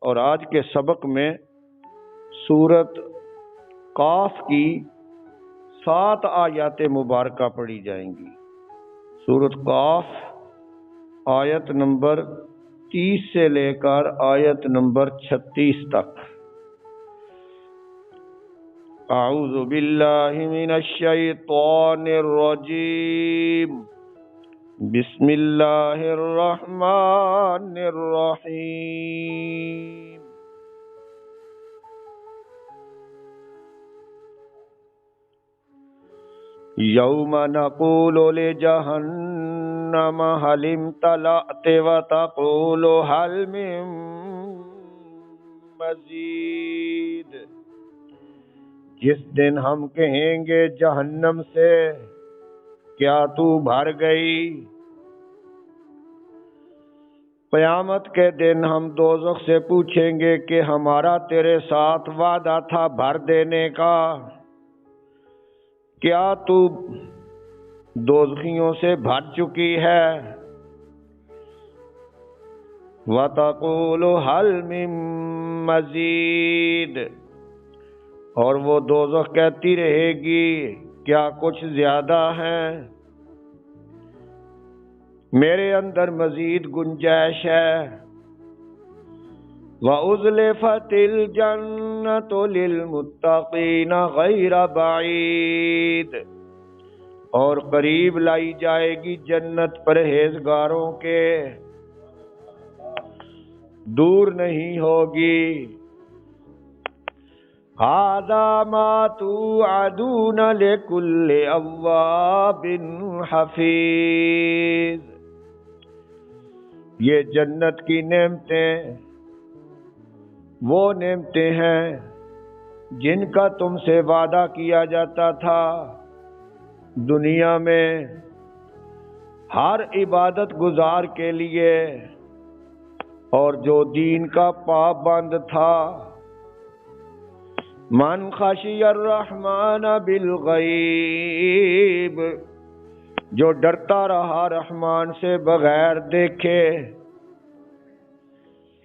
اور آج کے سبق میں سورت قاف کی 7 آیات مبارکہ پڑھی جائیں گی۔ سورت قاف آیت نمبر 30 سے لے کر آیت نمبر 36 تک۔ اعوذ باللہ من الشیطان الرجیم، بسم اللہ الرحمن الرحیم۔ یوم نقول لجہنم هل امتلأت وتقول هل من مزید، جس دن ہم کہیں گے جہنم سے کیا تو بھر گئی؟ قیامت کے دن ہم دوزخ سے پوچھیں گے کہ ہمارا تیرے ساتھ وعدہ تھا بھر دینے کا، کیا تو دوزخیوں سے بھر چکی ہے؟ وَتَقُولُ هَلْ مِن مَّزِيدٍ، اور وہ دوزخ کہتی رہے گی کیا کچھ زیادہ ہے؟ میرے اندر مزید گنجائش ہے۔ وَأُزْلِفَتِ الْجَنَّةُ لِلْمُتَّقِينَ غَيْرَ بَعِيدٍ، اور قریب لائی جائے گی جنت پرہیزگاروں کے، دور نہیں ہوگی۔ هَذَا مَا تُوعَدُونَ لِكُلِّ أَوَّابٍ حَفِيظٍ، یہ جنت کی نعمتیں وہ نعمتیں ہیں جن کا تم سے وعدہ کیا جاتا تھا دنیا میں ہر عبادت گزار کے لیے، اور جو دین کا پابند تھا۔ من خشی الرحمن بالغیب، جو ڈرتا رہا رحمان سے بغیر دیکھے۔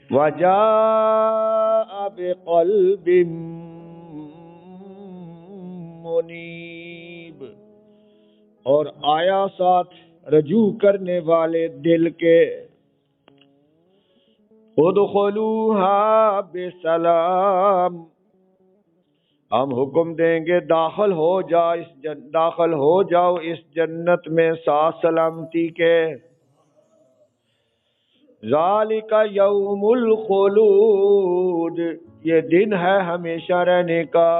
وجاء بقلب منیب، اور آیا ساتھ رجوع کرنے والے دل کے۔ ادخلوها بسلام، ہم حکم دیں گے داخل ہو جاؤ اس جنت میں ساتھ سلامتی کے۔ ذالک یوم الخلود، یہ دن ہے ہمیشہ رہنے کا۔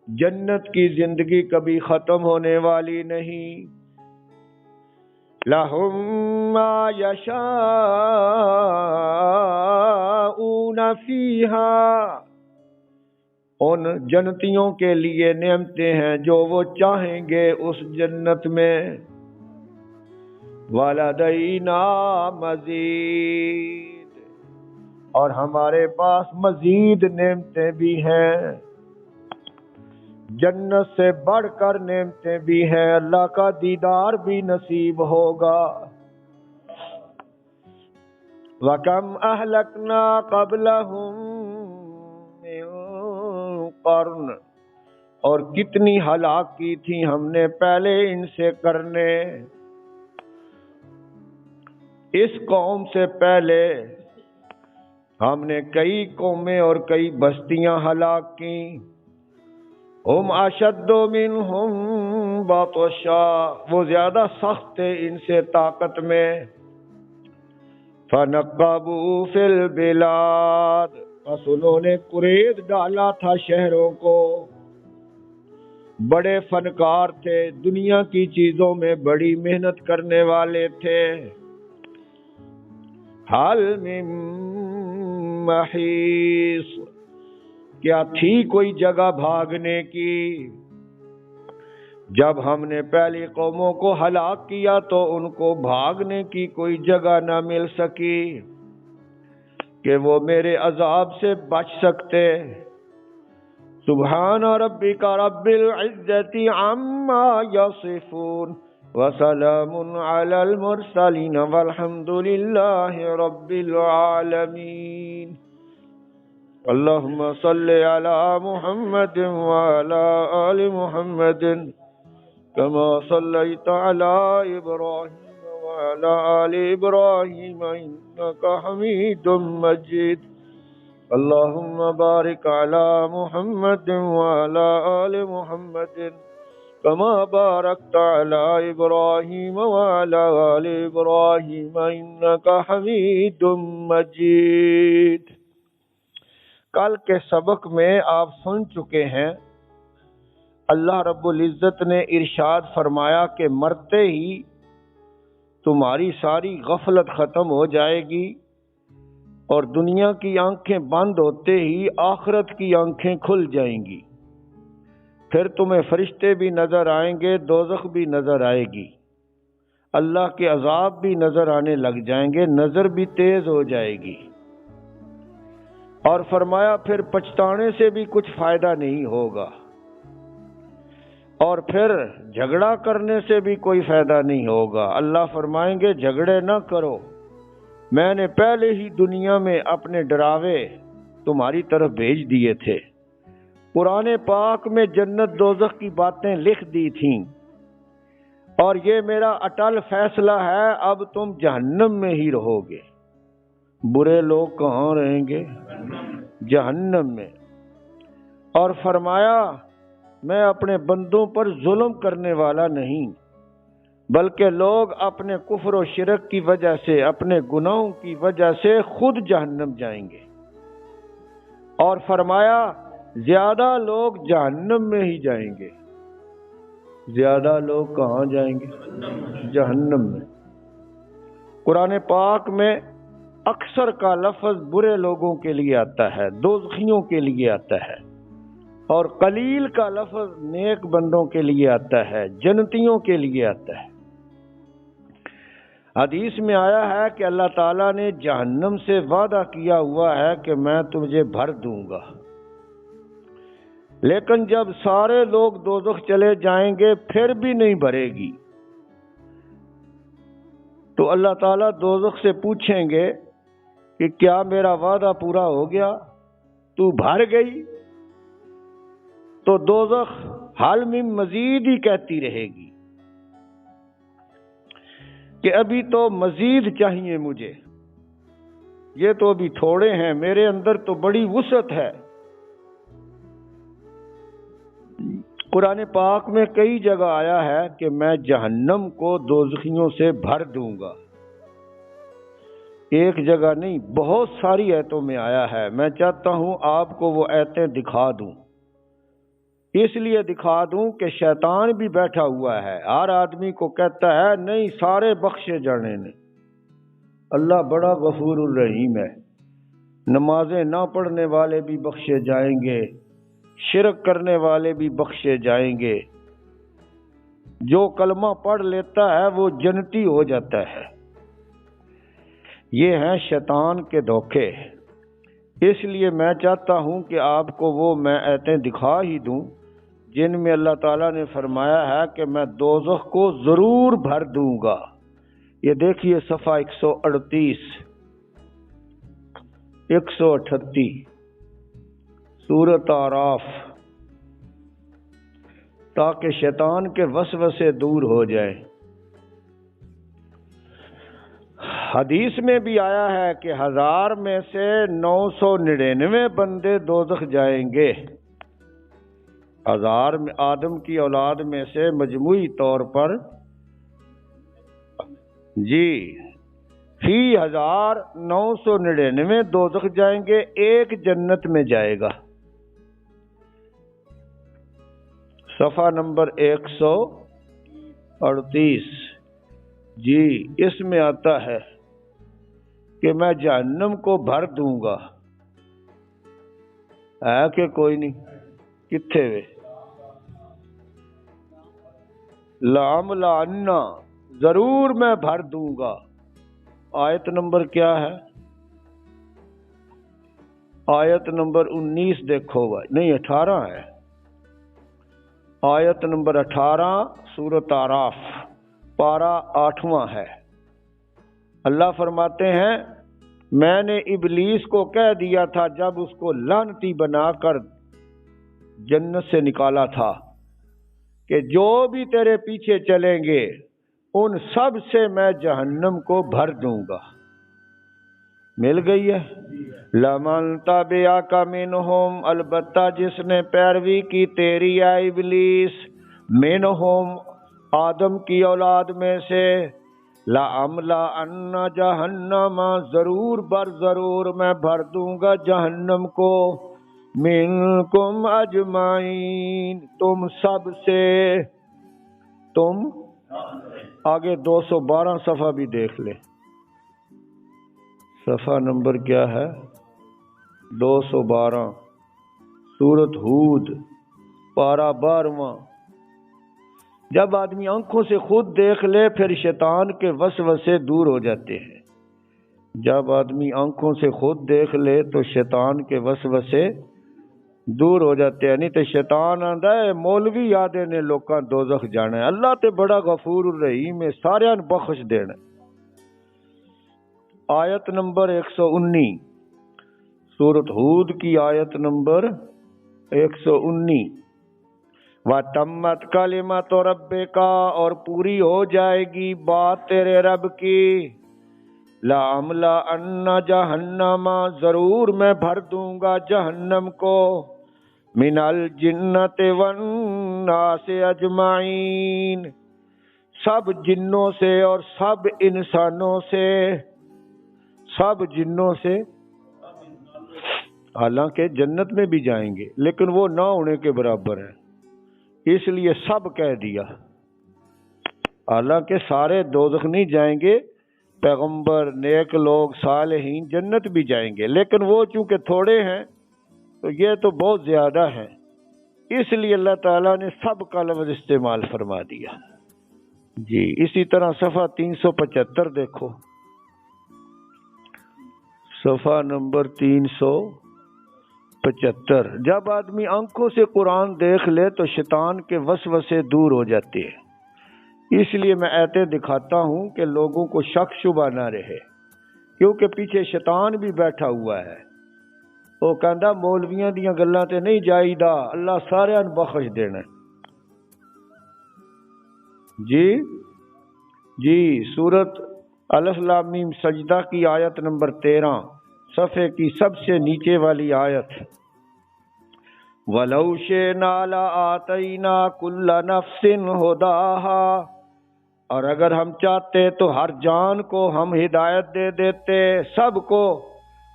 جنت کی زندگی کبھی ختم ہونے والی نہیں۔ لَهُم مَّا يَشَاءُونَ فِيهَا، ان جنتیوں کے لیے نعمتیں ہیں جو وہ چاہیں گے اس جنت میں۔ وَلَدَيْنَا مَزِيدٌ، اور ہمارے پاس مزید نعمتیں بھی ہیں، جنت سے بڑھ کر نعمتیں بھی ہیں، اللہ کا دیدار بھی نصیب ہوگا۔ وَكَمْ أَهْلَكْنَا قَبْلَهُمْ مِنْ قَرْنٍ، اور کتنی ہلاک کی تھی ہم نے پہلے ان سے کرنے۔ اس قوم سے پہلے ہم نے کئی قومیں اور کئی بستیاں ہلاک کی۔ ہم اشد منہم بطشا، وہ زیادہ سخت تھے ان سے طاقت میں۔ فنقبوا فی البلاد، بس انہوں نے قرید ڈالا تھا شہروں کو۔ بڑے فنکار تھے، دنیا کی چیزوں میں بڑی محنت کرنے والے تھے۔ حل من محیص، کیا تھی کوئی جگہ بھاگنے کی؟ جب ہم نے پہلی قوموں کو ہلاک کیا تو ان کو بھاگنے کی کوئی جگہ نہ مل سکی کہ وہ میرے عذاب سے بچ سکتے۔ سبحان ربک رب العزت عما یصفون، وسلام علی المرسلین والحمد للہ رب العالمین۔ اللہم صل علی محمد وعلی آل محمد کما صلیت علی ابراہیم وعلی آل ابراہیم انک حمید مجید۔ اللہم بارک علی محمد وعلی آل محمد کما بارکت علی ابراہیم وعلی آل ابراہیم انک حمید مجید۔ کل کے سبق میں آپ سن چکے ہیں، اللہ رب العزت نے ارشاد فرمایا کہ مرتے ہی تمہاری ساری غفلت ختم ہو جائے گی اور دنیا کی آنکھیں بند ہوتے ہی آخرت کی آنکھیں کھل جائیں گی۔ پھر تمہیں فرشتے بھی نظر آئیں گے، دوزخ بھی نظر آئے گی، اللہ کے عذاب بھی نظر آنے لگ جائیں گے، نظر بھی تیز ہو جائے گی۔ اور فرمایا پھر پچھتانے سے بھی کچھ فائدہ نہیں ہوگا، اور پھر جھگڑا کرنے سے بھی کوئی فائدہ نہیں ہوگا۔ اللہ فرمائیں گے جھگڑے نہ کرو، میں نے پہلے ہی دنیا میں اپنے ڈراوے تمہاری طرف بھیج دیے تھے، قرآن پاک میں جنت دوزخ کی باتیں لکھ دی تھیں، اور یہ میرا اٹل فیصلہ ہے، اب تم جہنم میں ہی رہو گے۔ برے لوگ کہاں رہیں گے؟ جہنم میں۔ اور فرمایا میں اپنے بندوں پر ظلم کرنے والا نہیں، بلکہ لوگ اپنے کفر و شرک کی وجہ سے، اپنے گناہوں کی وجہ سے خود جہنم جائیں گے۔ اور فرمایا زیادہ لوگ جہنم میں ہی جائیں گے۔ زیادہ لوگ کہاں جائیں گے؟ جہنم میں۔ قرآن پاک میں اکثر کا لفظ برے لوگوں کے لیے آتا ہے، دوزخیوں کے لیے آتا ہے، اور قلیل کا لفظ نیک بندوں کے لیے آتا ہے، جنتیوں کے لیے آتا ہے۔ حدیث میں آیا ہے کہ اللہ تعالیٰ نے جہنم سے وعدہ کیا ہوا ہے کہ میں تجھے بھر دوں گا، لیکن جب سارے لوگ دوزخ چلے جائیں گے پھر بھی نہیں بھرے گی، تو اللہ تعالیٰ دوزخ سے پوچھیں گے کہ کیا میرا وعدہ پورا ہو گیا؟ تو بھر گئی؟ تو دوزخ حل من مزید ہی کہتی رہے گی کہ ابھی تو مزید چاہیے مجھے، یہ تو ابھی تھوڑے ہیں، میرے اندر تو بڑی وسعت ہے۔ قرآن پاک میں کئی جگہ آیا ہے کہ میں جہنم کو دوزخیوں سے بھر دوں گا، ایک جگہ نہیں، بہت ساری آیتوں میں آیا ہے۔ میں چاہتا ہوں آپ کو وہ آیتیں دکھا دوں، اس لیے دکھا دوں کہ شیطان بھی بیٹھا ہوا ہے، ہر آدمی کو کہتا ہے نہیں سارے بخشے جانے نے۔ اللہ بڑا غفور الرحیم ہے، نمازیں نہ پڑھنے والے بھی بخشے جائیں گے، شرک کرنے والے بھی بخشے جائیں گے، جو کلمہ پڑھ لیتا ہے وہ جنتی ہو جاتا ہے۔ یہ ہیں شیطان کے دھوکے، اس لیے میں چاہتا ہوں کہ آپ کو وہ میں آیتیں دکھا ہی دوں جن میں اللہ تعالیٰ نے فرمایا ہے کہ میں دوزخ کو ضرور بھر دوں گا۔ یہ دیکھیے صفحہ 138 138 سورۃ اعراف، تاکہ شیطان کے وسوسے دور ہو جائیں۔ حدیث میں بھی آیا ہے کہ 1000 میں سے 999 بندے دوزخ جائیں گے۔ 1000 میں آدم کی اولاد میں سے مجموعی طور پر فی 1999 دوزخ جائیں گے، ایک جنت میں جائے گا۔ صفحہ نمبر 138 اس میں آتا ہے کہ میں جہنم کو بھر دوں گا، ہے کہ کوئی نہیں؟ کتھے وے لَأَمْلَأَنَّ، ضرور میں بھر دوں گا۔ آیت نمبر کیا ہے؟ آیت نمبر 19 دیکھو بھائی، نہیں 18 ہے، آیت نمبر 18 سورۃ اعراف، پارہ 8واں ہے۔ اللہ فرماتے ہیں میں نے ابلیس کو کہہ دیا تھا جب اس کو لعنتی بنا کر جنت سے نکالا تھا کہ جو بھی تیرے پیچھے چلیں گے ان سب سے میں جہنم کو بھر دوں گا۔ مل گئی ہے۔ لمن تبعک منہم، البتہ جس نے پیروی کی تیری اے ابلیس، منہم آدم کی اولاد میں سے، لَأَمْلَأَنَّ جَهَنَّمَ، ضرور بر ضرور میں بھر دوں گا جہنم کو، منکم اجمعین، تم سب سے۔ تم آگے 212 صفحہ بھی دیکھ لے، صفحہ نمبر کیا ہے؟ 212، سورۃ ہود، پارہ 12۔ جب آدمی آنکھوں سے خود دیکھ لے پھر شیطان کے وسوسے دور ہو جاتے ہیں۔ جب آدمی آنکھوں سے خود دیکھ لے تو شیطان کے وسوسے دور ہو جاتے ہیں۔ نہیں تو شیطان آندا ہے مولوی یادے نے لوکاں دوزخ جانا ہے، اللہ تے بڑا غفور الرحیم ہے، سارے بخش دینا۔ آیت نمبر 119، سورۃ ہود کی آیت نمبر 119، وَتَمَّتْ كَلِمَةُ رَبِّكَ، اور پوری ہو جائے گی بات تیرے رب کی، لَأَمْلَأَنَّ جَهَنَّمَ، ضرور میں بھر دوں گا جہنم کو، مِنَ الْجِنَّةِ وَالنَّاسِ أَجْمَعِينَ، سب جنوں سے اور سب انسانوں سے، سب جنوں سے۔ حالانکہ جنت میں بھی جائیں گے لیکن وہ نہ ہونے کے برابر ہے، اس لیے سب کہہ دیا۔ حالانکہ سارے دوزخ نہیں جائیں گے، پیغمبر، نیک لوگ، صالحین جنت بھی جائیں گے، لیکن وہ چونکہ تھوڑے ہیں تو یہ تو بہت زیادہ ہیں، اس لیے اللہ تعالیٰ نے سب کا لفظ استعمال فرما دیا۔ جی اسی طرح صفحہ 375 دیکھو، صفحہ نمبر 375۔ جب آدمی آنکھوں سے قرآن دیکھ لے تو شیطان کے وسوسے دور ہو جاتے ہیں۔ اس لیے میں آیتیں دکھاتا ہوں کہ لوگوں کو شک شبہ نہ رہے، کیونکہ پیچھے شیطان بھی بیٹھا ہوا ہے، وہ کہندا مولویاں دیاں گلاں تے نہیں جائیدا، اللہ سارے بخش دینا۔ جی سورۃ الف لام میم سجدہ کی آیت نمبر 13، صفحے کی سب سے نیچے والی آیت، وَلَوْ شِئْنَا لَآتَيْنَا كُلَّ نَفْسٍ هُدَاهَا، اور اگر ہم چاہتے تو ہر جان کو ہم ہدایت دے دیتے، سب کو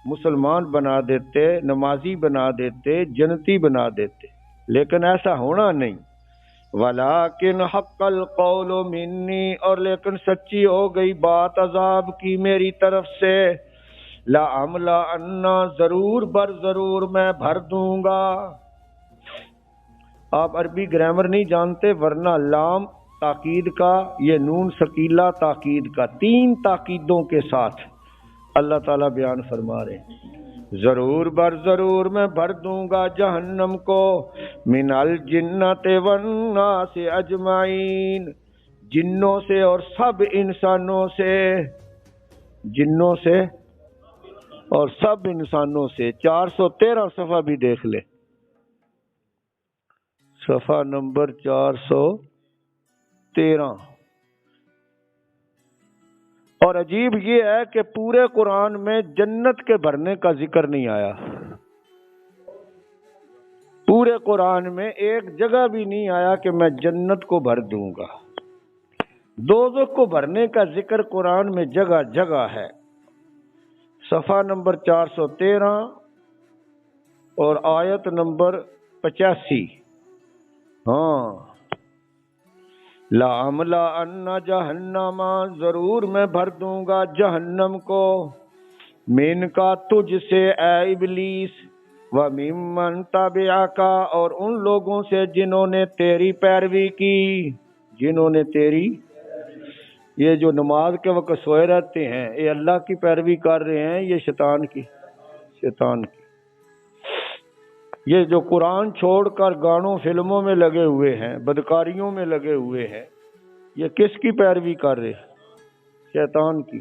مسلمان بنا دیتے، نمازی بنا دیتے، جنتی بنا دیتے، لیکن ایسا ہونا نہیں۔ وَلَٰكِنْ حَقَّ الْقَوْلُ مِنِّي، اور لیکن سچی ہو گئی بات عذاب کی میری طرف سے، لَأَمْلَأَنَّ، ضرور بر ضرور میں بھر دوں گا۔ آپ عربی گرامر نہیں جانتے ورنہ لام تاکید کا، یہ نون ثقیلہ تاکید کا، 3 تاکیدوں کے ساتھ اللہ تعالیٰ بیان فرما رہے ہیں، ضرور بر ضرور میں بھر دوں گا جہنم کو، من الجنۃ والناس اجمعین، جنوں سے اور سب انسانوں سے، جنوں سے اور سب انسانوں سے۔ 413 صفحہ بھی دیکھ لے، صفحہ نمبر 413۔ اور عجیب یہ ہے کہ پورے قرآن میں جنت کے بھرنے کا ذکر نہیں آیا، پورے قرآن میں ایک جگہ بھی نہیں آیا کہ میں جنت کو بھر دوں گا۔ دوزخ کو بھرنے کا ذکر قرآن میں جگہ جگہ ہے۔ صفحہ نمبر 413 اور آیت نمبر 85، ہاں، لَأَمْلَأَنَّ جَهَنَّمَ، ضرور میں بھر دوں گا جہنم کو، من کا تجھ سے اے ابلیس، وَمِمَّن تَبِعَكَ، اور ان لوگوں سے جنہوں نے تیری پیروی کی، جنہوں نے تیری، یہ جو نماز کے وقت سوئے رہتے ہیں یہ اللہ کی پیروی کر رہے ہیں، یہ شیطان کی، شیطان کی۔ یہ جو قرآن چھوڑ کر گانوں فلموں میں لگے ہوئے ہیں، بدکاریوں میں لگے ہوئے ہیں، یہ کس کی پیروی کر رہے؟ شیطان کی۔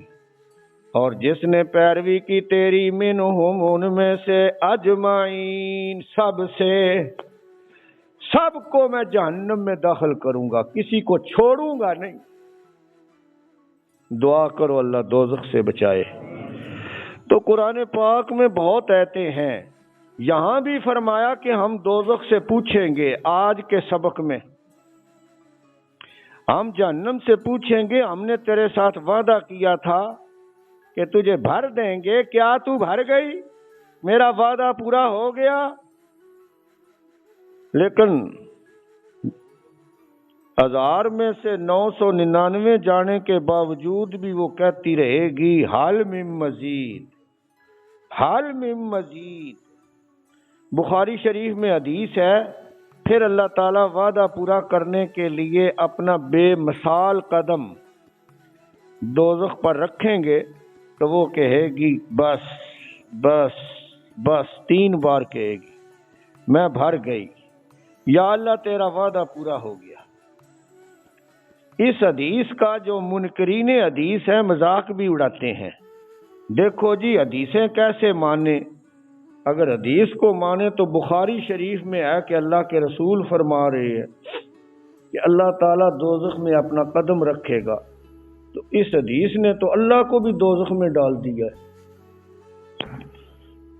اور جس نے پیروی کی تیری منہم ان میں سے اجمعین، سب کو میں جہنم میں داخل کروں گا، کسی کو چھوڑوں گا نہیں۔ دعا کرو اللہ دوزخ سے بچائے۔ تو قرآن پاک میں بہت آیتیں ہیں، یہاں بھی فرمایا کہ ہم دوزخ سے پوچھیں گے۔ آج کے سبق میں ہم جہنم سے پوچھیں گے، ہم نے تیرے ساتھ وعدہ کیا تھا کہ تجھے بھر دیں گے، کیا تو بھر گئی؟ میرا وعدہ پورا ہو گیا؟ لیکن 1000 میں سے 999 جانے کے باوجود بھی وہ کہتی رہے گی حل من مزید، حل من مزید۔ بخاری شریف میں حدیث ہے، پھر اللہ تعالیٰ وعدہ پورا کرنے کے لیے اپنا بے مثال قدم دوزخ پر رکھیں گے تو وہ کہے گی بس بس بس، 3 بار کہے گی میں بھر گئی، یا اللہ تیرا وعدہ پورا ہو گیا۔ اس حدیث کا جو منکرین حدیث ہے مذاق بھی اڑاتے ہیں، دیکھو جی حدیثیں کیسے مانے؟ اگر حدیث کو مانے تو بخاری شریف میں ہے کہ اللہ کے رسول فرما رہے ہیں کہ اللہ تعالیٰ دوزخ میں اپنا قدم رکھے گا، تو اس حدیث نے تو اللہ کو بھی دوزخ میں ڈال دیا ہے۔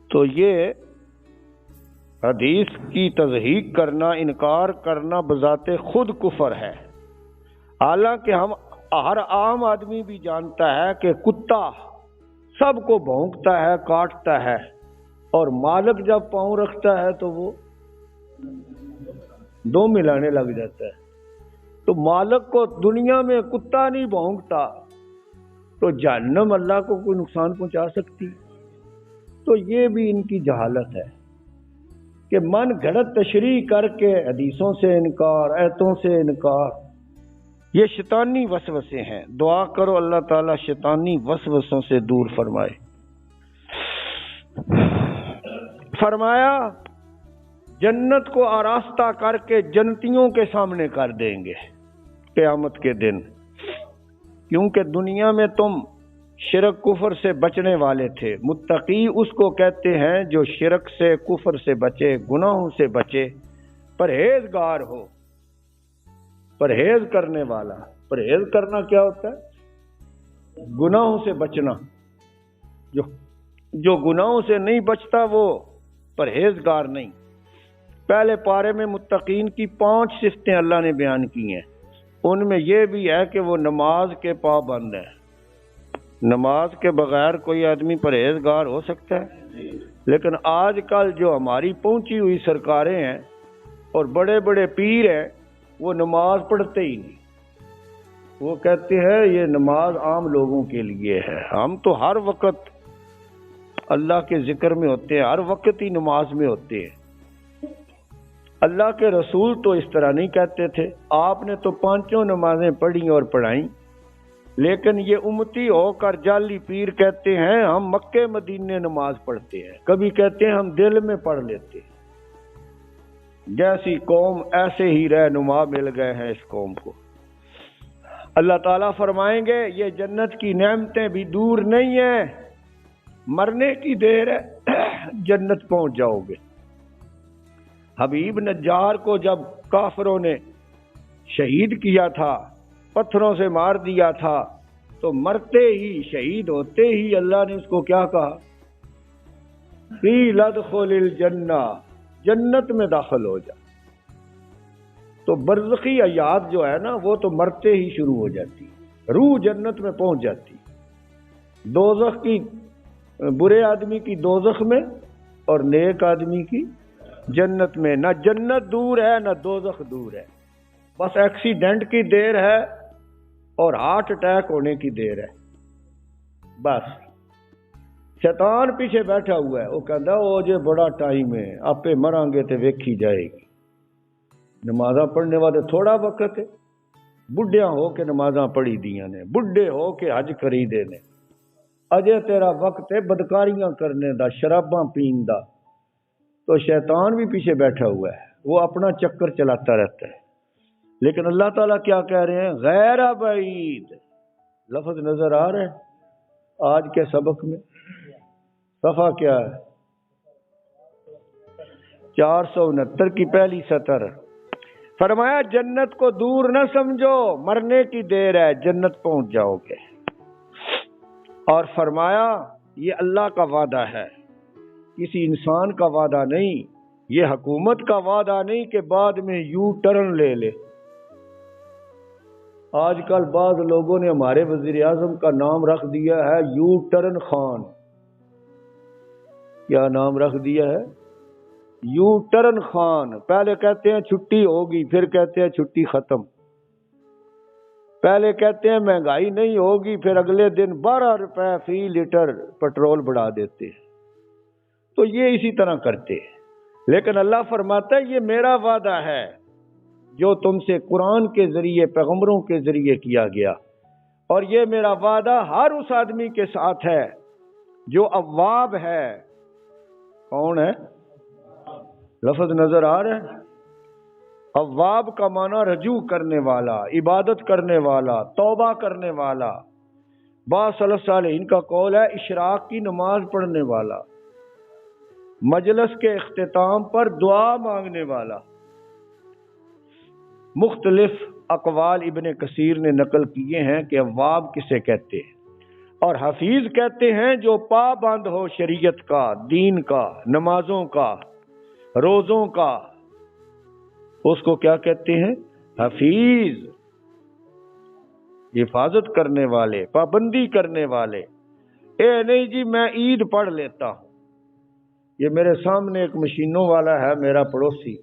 تو یہ حدیث کی تصحیح کرنا، انکار کرنا بذات خود کفر ہے۔ حالانکہ ہر عام آدمی بھی جانتا ہے کہ کتا سب کو بھونکتا ہے، کاٹتا ہے، اور مالک جب پاؤں رکھتا ہے تو وہ 2 ملانے لگ جاتا ہے۔ تو مالک کو دنیا میں کتا نہیں بھونکتا تو جہنم اللہ کو کوئی نقصان پہنچا سکتی؟ تو یہ بھی ان کی جہالت ہے کہ من گھڑت تشریح کر کے حدیثوں سے انکار، آیتوں سے انکار، یہ شیطانی وسوسے ہیں۔ دعا کرو اللہ تعالیٰ شیطانی وسوسوں سے دور فرمائے۔ فرمایا جنت کو آراستہ کر کے جنتیوں کے سامنے کر دیں گے قیامت کے دن، کیونکہ دنیا میں تم شرک کفر سے بچنے والے تھے۔ متقی اس کو کہتے ہیں جو شرک سے، کفر سے بچے، گناہوں سے بچے، پرہیزگار ہو، پرہیز کرنے والا۔ پرہیز کرنا کیا ہوتا ہے؟ گناہوں سے بچنا۔ جو گناہوں سے نہیں بچتا وہ پرہیزگار نہیں۔ پہلے پارے میں متقین کی 5 صفتیں اللہ نے بیان کی ہیں، ان میں یہ بھی ہے کہ وہ نماز کے پابند ہے۔ نماز کے بغیر کوئی آدمی پرہیزگار ہو سکتا ہے؟ لیکن آج کل جو ہماری پہنچی ہوئی سرکاریں ہیں اور بڑے بڑے پیر ہیں، وہ نماز پڑھتے ہی نہیں۔ وہ کہتے ہیں یہ نماز عام لوگوں کے لیے ہے۔ ہم تو ہر وقت اللہ کے ذکر میں ہوتے ہیں، ہر وقت ہی نماز میں ہوتے ہیں۔ اللہ کے رسول تو اس طرح نہیں کہتے تھے، آپ نے تو 5 نمازیں پڑھی اور پڑھائیں، لیکن یہ امتی ہو کر جعلی پیر کہتے ہیں ہم مکے مدینے نماز پڑھتے ہیں، کبھی کہتے ہیں ہم دل میں پڑھ لیتے ہیں۔ جیسی قوم ایسے ہی رہنما مل گئے ہیں اس قوم کو۔ اللہ تعالیٰ فرمائیں گے یہ جنت کی نعمتیں بھی دور نہیں ہیں، مرنے کی دیر ہے جنت پہنچ جاؤ گے۔ حبیب نجار کو جب کافروں نے شہید کیا تھا، پتھروں سے مار دیا تھا، تو مرتے ہی، شہید ہوتے ہی اللہ نے اس کو کیا کہا؟ قیل ادخل الجنہ، جنت میں داخل ہو جا۔ تو برزخی حیات جو ہے نا وہ تو مرتے ہی شروع ہو جاتی، روح جنت میں پہنچ جاتی۔ دوزخ کی، برے آدمی کی دوزخ میں اور نیک آدمی کی جنت میں۔ نہ جنت دور ہے نہ دوزخ دور ہے، بس ایکسیڈنٹ کی دیر ہے اور ہارٹ اٹیک ہونے کی دیر ہے بس۔ شیطان پیچھے بیٹھا ہوا ہے، وہ کہتا ہے وہ جے بڑا ٹائم ہے، آپ پہ مران گے تو ویکھی جائے گی۔ نمازاں پڑھنے والے تھوڑا وقت ہے، بڈھیاں ہو کے نمازاں پڑھی دیاں نے، بڈھے ہو کے حج خریدے نے، اجے تیرا وقت ہے بدکاریاں کرنے دا، شراباں پین دا۔ تو شیطان بھی پیچھے بیٹھا ہوا ہے، وہ اپنا چکر چلاتا رہتا ہے۔ لیکن اللہ تعالیٰ کیا کہہ رہے ہیں؟ غیر بعید. لفظ نظر آ رہا ہے آج کے سبق میں؟ صفحہ کیا ہے؟ 469 کی پہلی سطر. فرمایا جنت کو دور نہ سمجھو، مرنے کی دیر ہے، جنت پہنچ جاؤ گے. اور فرمایا یہ اللہ کا وعدہ ہے، کسی انسان کا وعدہ نہیں، یہ حکومت کا وعدہ نہیں کہ بعد میں یو ٹرن لے لے. آج کل بعض لوگوں نے ہمارے وزیر اعظم کا نام رکھ دیا ہے یو ٹرن خان. کیا نام رکھ دیا ہے؟ You turn Khan. پہلے کہتے ہیں چھٹی ہوگی، پھر کہتے ہیں چھٹی ختم. پہلے کہتے ہیں مہنگائی نہیں ہوگی، پھر اگلے دن 12 روپے فی لیٹر پیٹرول بڑھا دیتے ہیں. تو یہ اسی طرح کرتے ہیں. لیکن اللہ فرماتا ہے یہ میرا وعدہ ہے جو تم سے قرآن کے ذریعے پیغمبروں کے ذریعے کیا گیا، اور یہ میرا وعدہ ہر اس آدمی کے ساتھ ہے جو اواب ہے. کون ہے؟ لفظ نظر آ رہا ہے؟ اواب کا معنی رجوع کرنے والا، عبادت کرنے والا، توبہ کرنے والا. بعض سلف صالحین کا قول ہے اشراق کی نماز پڑھنے والا، مجلس کے اختتام پر دعا مانگنے والا. مختلف اقوال ابن کثیر نے نقل کیے ہیں کہ اواب کسے کہتے ہیں. اور حفیظ کہتے ہیں جو پابند ہو شریعت کا، دین کا، نمازوں کا، روزوں کا، اس کو کیا کہتے ہیں؟ حفیظ. حفاظت کرنے والے، پابندی کرنے والے. اے نہیں جی میں عید پڑھ لیتا ہوں. یہ میرے سامنے ایک مشینوں والا ہے میرا پڑوسی،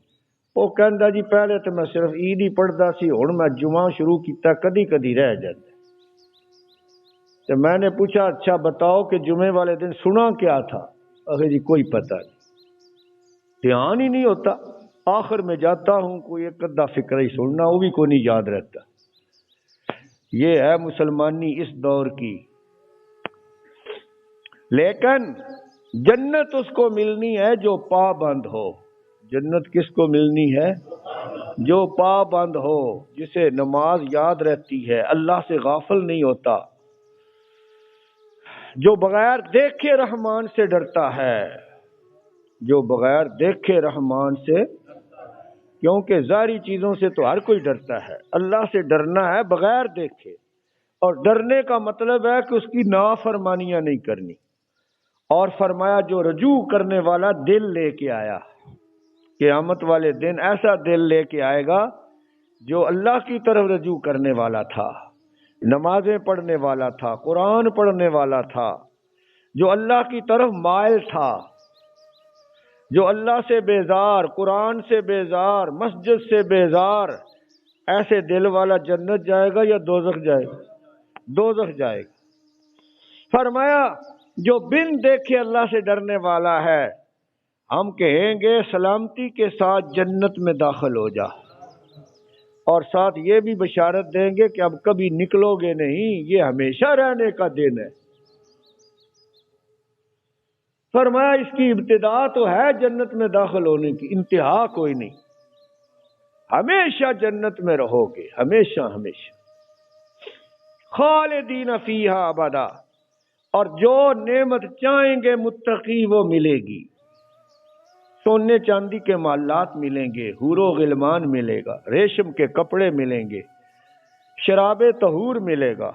وہ کہندا جی پہلے تو میں صرف عید ہی پڑھدا سی، ہن میں جمعہ شروع کیتا، کدی کدی رہ جاتا. تو میں نے پوچھا اچھا بتاؤ کہ جمعے والے دن سنا کیا تھا؟ اگر جی کوئی پتہ نہیں، دھیان ہی نہیں ہوتا. آخر میں جاتا ہوں کوئی ایک ادھا فکر ہی سننا، وہ بھی کوئی نہیں یاد رہتا. یہ ہے مسلمانی اس دور کی. لیکن جنت اس کو ملنی ہے جو پابند ہو. جنت کس کو ملنی ہے؟ جو پابند ہو، جسے نماز یاد رہتی ہے، اللہ سے غافل نہیں ہوتا، جو بغیر دیکھے رحمان سے ڈرتا ہے. جو بغیر دیکھے رحمان سے، کیونکہ ظاہری چیزوں سے تو ہر کوئی ڈرتا ہے، اللہ سے ڈرنا ہے بغیر دیکھے. اور ڈرنے کا مطلب ہے کہ اس کی نافرمانیاں نہیں کرنی. اور فرمایا جو رجوع کرنے والا دل لے کے آیا، قیامت والے دن ایسا دل لے کے آئے گا جو اللہ کی طرف رجوع کرنے والا تھا، نمازیں پڑھنے والا تھا، قرآن پڑھنے والا تھا، جو اللہ کی طرف مائل تھا، جو اللہ سے بیزار، قرآن سے بیزار، مسجد سے بیزار. ایسے دل والا جنت جائے گا یا دوزخ جائے گا؟ دوزخ جائے گا. فرمایا جو بن دیکھے اللہ سے ڈرنے والا ہے، ہم کہیں گے سلامتی کے ساتھ جنت میں داخل ہو جا، اور ساتھ یہ بھی بشارت دیں گے کہ اب کبھی نکلو گے نہیں، یہ ہمیشہ رہنے کا دن ہے. فرمایا اس کی ابتدا تو ہے جنت میں داخل ہونے کی، انتہا کوئی نہیں. ہمیشہ جنت میں رہو گے، ہمیشہ ہمیشہ. خالدین فیہا ابدا. اور جو نعمت چاہیں گے متقی وہ ملے گی. سونے چاندی کے مالات ملیں گے، حور و غلمان ملے گا، ریشم کے کپڑے ملیں گے، شراب طہور ملے گا.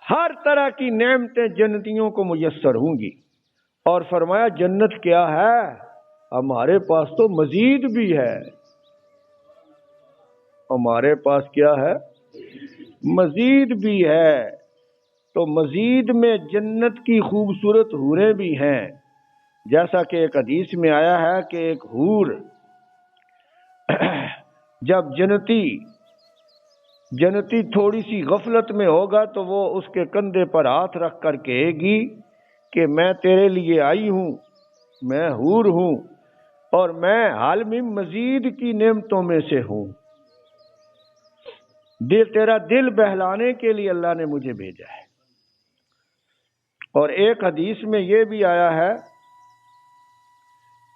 ہر طرح کی نعمتیں جنتیوں کو میسر ہوں گی. اور فرمایا جنت کیا ہے؟ ہمارے پاس تو مزید بھی ہے. ہمارے پاس کیا ہے؟ مزید بھی ہے. تو مزید میں جنت کی خوبصورت حوریں بھی ہیں. جیسا کہ ایک حدیث میں آیا ہے کہ ایک حور جب جنتی تھوڑی سی غفلت میں ہوگا تو وہ اس کے کندھے پر ہاتھ رکھ کر کہے گی کہ میں تیرے لیے آئی ہوں، میں حور ہوں، اور میں حالم مزید کی نعمتوں میں سے ہوں. تیرا دل بہلانے کے لیے اللہ نے مجھے بھیجا ہے. اور ایک حدیث میں یہ بھی آیا ہے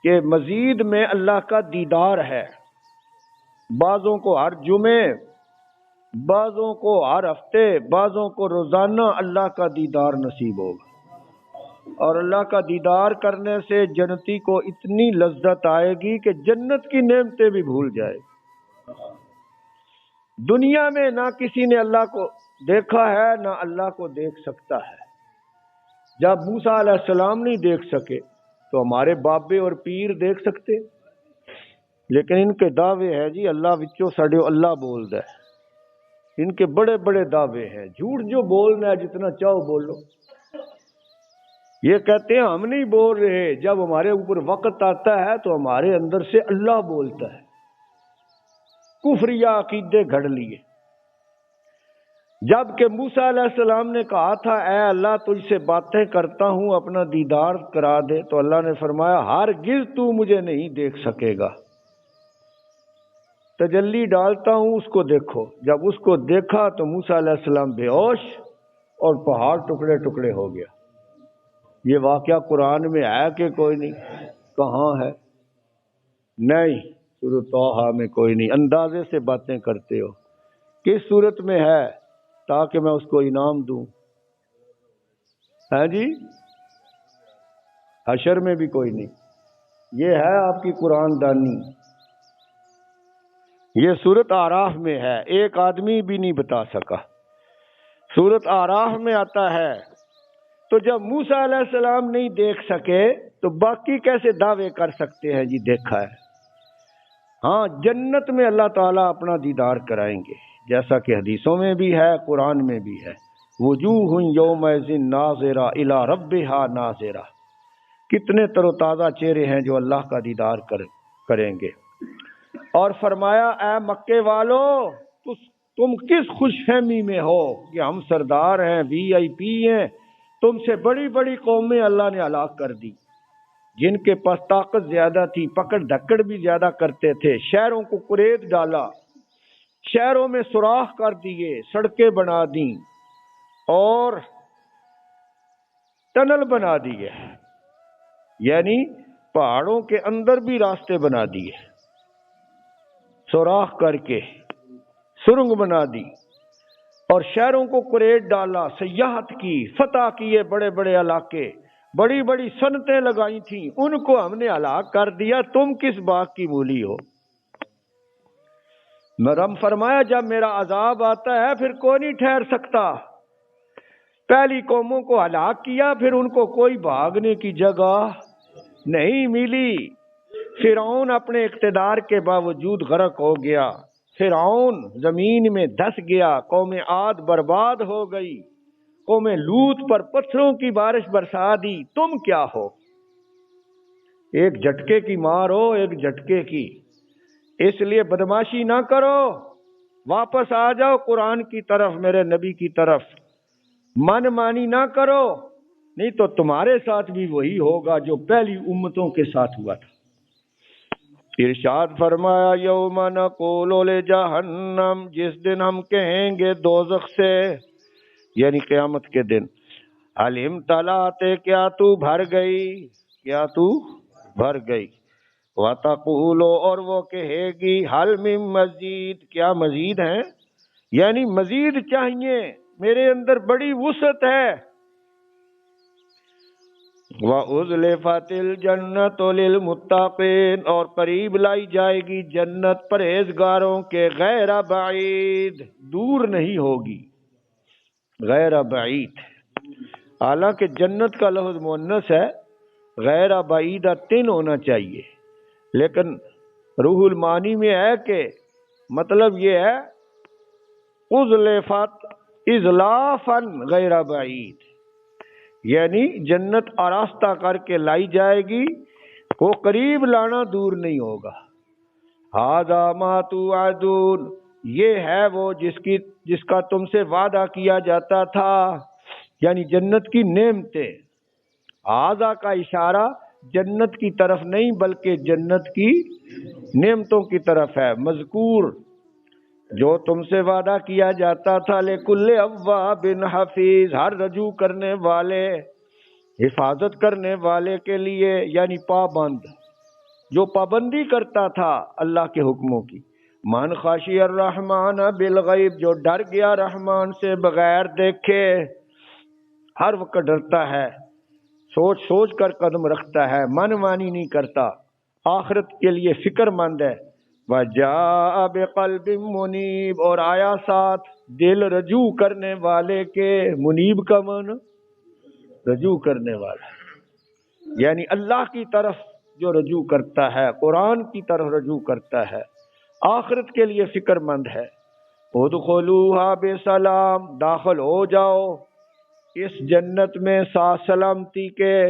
کہ مزید میں اللہ کا دیدار ہے. بعضوں کو ہر جمعے، بعضوں کو ہر ہفتے، بعضوں کو روزانہ اللہ کا دیدار نصیب ہوگا، اور اللہ کا دیدار کرنے سے جنتی کو اتنی لذت آئے گی کہ جنت کی نعمتیں بھی بھول جائے گی۔ دنیا میں نہ کسی نے اللہ کو دیکھا ہے نہ اللہ کو دیکھ سکتا ہے۔ جب موسیٰ علیہ السلام نہیں دیکھ سکے تو ہمارے بابے اور پیر دیکھ سکتے؟ لیکن ان کے دعوے ہیں جی اللہ وچوں ساڈے اللہ بول دے، ان کے بڑے بڑے دعوے ہیں، جھوٹ جو بولنا ہے جتنا چاہو بولو۔ یہ کہتے ہیں ہم نہیں بول رہے، جب ہمارے اوپر وقت آتا ہے تو ہمارے اندر سے اللہ بولتا ہے۔ کفریہ عقیدے گھڑ لیے۔ جب کہ موسیٰ علیہ السلام نے کہا تھا اے اللہ تجھ سے باتیں کرتا ہوں اپنا دیدار کرا دے، تو اللہ نے فرمایا ہرگز تو مجھے نہیں دیکھ سکے گا، تجلی ڈالتا ہوں اس کو دیکھو۔ جب اس کو دیکھا تو موسیٰ علیہ السلام بے ہوش اور پہاڑ ٹکڑے ٹکڑے ہو گیا۔ یہ واقعہ قرآن میں ہے کہ کوئی نہیں؟ کہاں ہے؟ نہیں، سورۃ طٰہٰ میں کوئی نہیں۔ اندازے سے باتیں کرتے ہو۔ کس صورت میں ہے تاکہ میں اس کو انعام دوں؟ ہے جی، حشر میں بھی کوئی نہیں۔ یہ ہے آپ کی قرآن دانی۔ یہ سورۃ اعراف میں ہے، ایک آدمی بھی نہیں بتا سکا۔ سورۃ اعراف میں آتا ہے تو جب موسیٰ علیہ السلام نہیں دیکھ سکے تو باقی کیسے دعوے کر سکتے ہیں جی دیکھا ہے؟ ہاں، جنت میں اللہ تعالیٰ اپنا دیدار کرائیں گے، جیسا کہ حدیثوں میں بھی ہے، قرآن میں بھی ہے۔ وجوہ یومئذ ناظرہ الی ربہا ناظرہ، کتنے تر و تازہ چہرے ہیں جو اللہ کا دیدار کریں گے۔ اور فرمایا اے مکے والو، تم کس خوش فہمی میں ہو کہ ہم سردار ہیں، وی آئی پی ہیں؟ تم سے بڑی بڑی قومیں اللہ نے ہلاک کر دی، جن کے پاس طاقت زیادہ تھی، پکڑ دھکڑ بھی زیادہ کرتے تھے، شہروں کو قرید ڈالا، شہروں میں سوراخ کر دیے، سڑکیں بنا دیں اور ٹنل بنا دیے، یعنی پہاڑوں کے اندر بھی راستے بنا دیے، سوراخ کر کے سرنگ بنا دی، اور شہروں کو قرید ڈالا، سیاحت کی، فتح کیے بڑے بڑے علاقے، بڑی بڑی صنعتیں لگائی تھیں، ان کو ہم نے ہلاک کر دیا۔ تم کس بات کی مولی ہو؟ مرم فرمایا جب میرا عذاب آتا ہے پھر کوئی نہیں ٹھہر سکتا۔ پہلی قوموں کو ہلاک کیا، پھر ان کو کوئی بھاگنے کی جگہ نہیں ملی۔ فرعون اپنے اقتدار کے باوجود غرق ہو گیا، فرعون زمین میں دھس گیا، قوم عاد برباد ہو گئی، قوم لوط پر پتھروں کی بارش برسا دی۔ تم کیا ہو؟ ایک جھٹکے کی مار ہو، ایک جھٹکے کی۔ اس لیے بدماشی نہ کرو، واپس آ جاؤ قرآن کی طرف، میرے نبی کی طرف، من مانی نہ کرو، نہیں تو تمہارے ساتھ بھی وہی ہوگا جو پہلی امتوں کے ساتھ ہوا تھا۔ ارشاد فرمایا یوم نقول لجہنم، جس دن ہم کہیں گے دوزخ سے، یعنی قیامت کے دن، حل امتلأت، کیا تو بھر گئی، کیا تو بھر گئی، وتقول، اور وہ کہے گی حل من مزید، کیا مزید ہیں، یعنی مزید چاہیے، میرے اندر بڑی وسعت ہے۔ وَأُزْلِفَتِ الْجَنَّةُ لِلْمُتَّقِينَ، اور قریب لائی جائے گی جنت پرہیزگاروں کے، غیر بعید، دور نہیں ہوگی، غیر بعید۔ حالانکہ جنت کا لفظ مؤنث ہے، غیر بعیدہ تن ہونا چاہیے، لیکن روح المعانی میں ہے کہ مطلب یہ ہے اُزْلِفَتْ اِزْلَافًا غیر بعید، یعنی جنت آراستہ کر کے لائی جائے گی، وہ قریب لانا دور نہیں ہوگا۔ ھذا ما توعدون، یہ ہے وہ جس کا تم سے وعدہ کیا جاتا تھا، یعنی جنت کی نعمتیں۔ ھذا کا اشارہ جنت کی طرف نہیں بلکہ جنت کی نعمتوں کی طرف ہے۔ مذکور جو تم سے وعدہ کیا جاتا تھا، لِکُلِّ اوّابٍ حفیظ، ہر رجوع کرنے والے، حفاظت کرنے والے کے لیے، یعنی پابند، جو پابندی کرتا تھا اللہ کے حکموں کی، من خشی الرحمن بالغیب، جو ڈر گیا رحمان سے بغیر دیکھے، ہر وقت ڈرتا ہے، سوچ سوچ کر قدم رکھتا ہے، من مانی نہیں کرتا، آخرت کے لیے فکر مند ہے۔ وَجَاءَ بِقَلْبٍ مُنِیب، اور آیا ساتھ دل رجوع کرنے والے کے۔ منیب کا معنی رجوع کرنے والا، یعنی اللہ کی طرف جو رجوع کرتا ہے، قرآن کی طرف رجوع کرتا ہے، آخرت کے لیے فکر مند ہے۔ ادخلوها بسلام، داخل ہو جاؤ اس جنت میں سلامتی کے۔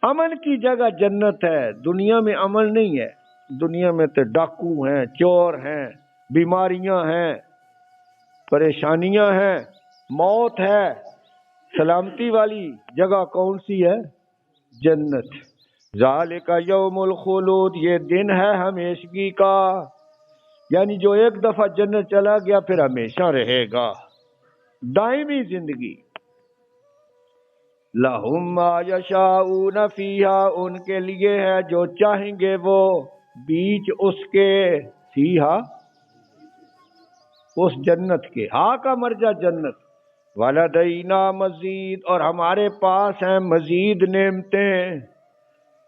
امن کی جگہ جنت ہے، دنیا میں امن نہیں ہے۔ دنیا میں تو ڈاکو ہیں، چور ہیں، بیماریاں ہیں، پریشانیاں ہیں، موت ہے۔ سلامتی والی جگہ کون سی ہے؟ جنت۔ ذالک یوم الخلود، یہ دن ہے ہمیشگی کا، یعنی جو ایک دفعہ جنت چلا گیا پھر ہمیشہ رہے گا، دائمی زندگی۔ لہم ما یشاؤون فیہا، ان کے لیے ہے جو چاہیں گے وہ بیچ اس کے، فیہا اس جنت کے، ہا کا مرجع جنت۔ ولدینا مزید، اور ہمارے پاس ہیں مزید نعمتیں،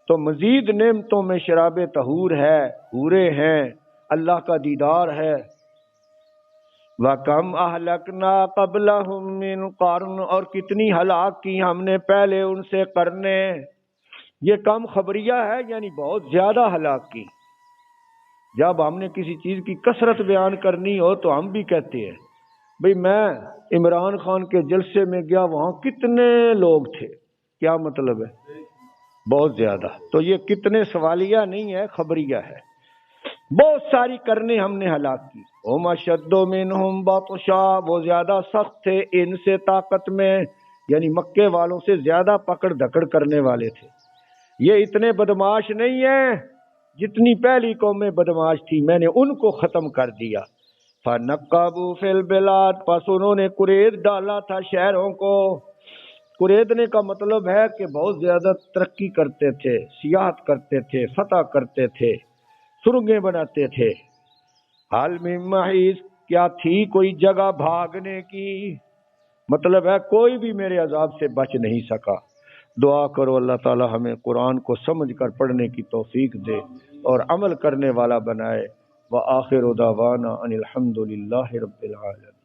تو مزید نعمتوں میں شراب طہور ہے، حوریں ہیں، اللہ کا دیدار ہے۔ وَكَمْ أَهْلَكْنَا قَبْلَهُمْ مِنْ قَرْنٍ، اور کتنی ہلاک کی ہم نے پہلے ان سے قرنے۔ یہ کم خبریہ ہے، یعنی بہت زیادہ ہلاک کی۔ جب ہم نے کسی چیز کی کثرت بیان کرنی ہو تو ہم بھی کہتے ہیں بھئی میں عمران خان کے جلسے میں گیا، وہاں کتنے لوگ تھے، کیا مطلب ہے؟ بہت زیادہ۔ تو یہ کتنے سوالیہ نہیں ہے، خبریہ ہے۔ بہت ساری کرنے ہم نے ہلاک کی۔ ہم اشد منہم بطشا، وہ زیادہ سخت تھے ان سے طاقت میں، یعنی مکے والوں سے زیادہ پکڑ دھکڑ کرنے والے تھے۔ یہ اتنے بدماش نہیں ہیں جتنی پہلی قومیں بدماش تھی، میں نے ان کو ختم کر دیا۔ فَنَقَّبُوا فِي الْبِلَادِ، پس انہوں نے قرید ڈالا تھا شہروں کو۔ قریدنے کا مطلب ہے کہ بہت زیادہ ترقی کرتے تھے، سیاحت کرتے تھے، فتح کرتے تھے، سرنگیں بناتے تھے۔ حال میں محیص، کیا تھی کوئی جگہ بھاگنے کی؟ مطلب ہے کوئی بھی میرے عذاب سے بچ نہیں سکا۔ دعا کرو اللہ تعالی ہمیں قرآن کو سمجھ کر پڑھنے کی توفیق دے اور عمل کرنے والا بنائے۔ وآخر دعوانا ان الحمد للہ رب العالمین۔